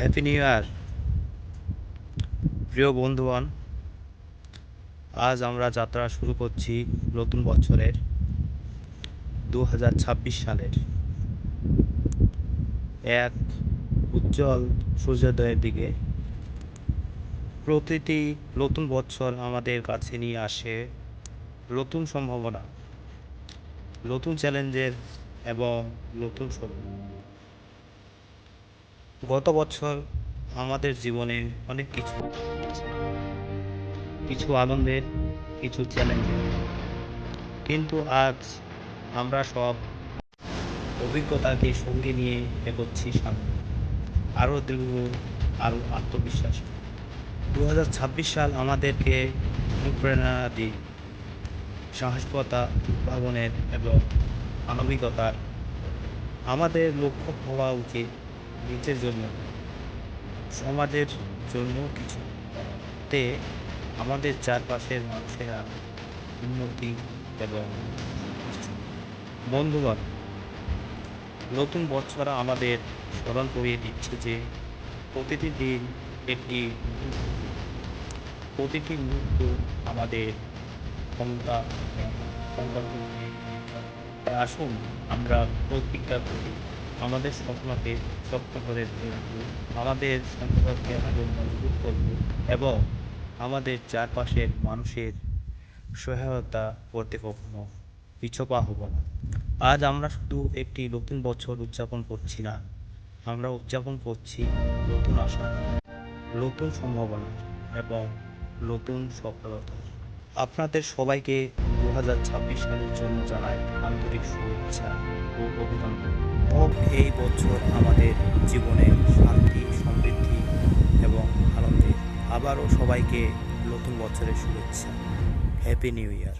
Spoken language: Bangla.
হ্যাপি নিউ ইয়ার প্রিয় বন্ধুগণ। আজ আমরা যাত্রা শুরু করছি নতুন বছরের 2026 সালের এক উজ্জ্বল সূর্যোদয়ের দিকে। প্রতিটি নতুন বছর আমাদের কাছে নিয়ে আসে নতুন সম্ভাবনা, নতুন চ্যালেঞ্জের এবং নতুন স্বপ্ন। গত বছর আমাদের জীবনে অনেক কিছু আনন্দের, কিছু চ্যালেঞ্জের, কিন্তু আজ আমরা সব অভিজ্ঞতাকে সঙ্গে নিয়ে এগোচ্ছি সামনে, আরও দৃঢ়, আরও আত্মবিশ্বাস। 2026 সাল আমাদেরকে অনুপ্রেরণা দিই, সাহসিকতা, উদ্ভাবনের এবং মানবিকতার। আমাদের লক্ষ্য হওয়া উচিত নিজের জন্য, সমাজের জন্য কিছু, তে আমাদের চারপাশের মানুষেরা উন্নতি এবং বন্ধুগণ। নতুন বছর আমাদের স্মরণ করিয়ে দিচ্ছে যে প্রতিটি দিন একটি প্রতিটি মুহূর্ত আমাদের ক্ষমতা সংকল্প। আসুন আমরা প্রতিজ্ঞা করি আমাদের স্বপ্নকে সত্য করে তুলব, আমাদের সম্পর্ককে আরও মজবুত করব এবং আমাদের চারপাশের মানুষের সহায়তা করতে কখনো পিছপা হব না। আজ আমরা শুধু একটি নতুন বছর উদযাপন করছি না, আমরা উদযাপন করছি নতুন আশা, নতুন সম্ভাবনা এবং নতুন সফলতা। আপনাদের সবাইকে 2026 সালের জন্য জানাই আন্তরিক শুভেচ্ছা ও অভিনন্দন। হোক এই বছর আমাদের জীবনে শান্তি, সমৃদ্ধি এবং আনন্দে। আবারও সবাইকে নতুন বছরের শুভেচ্ছা। Happy new year.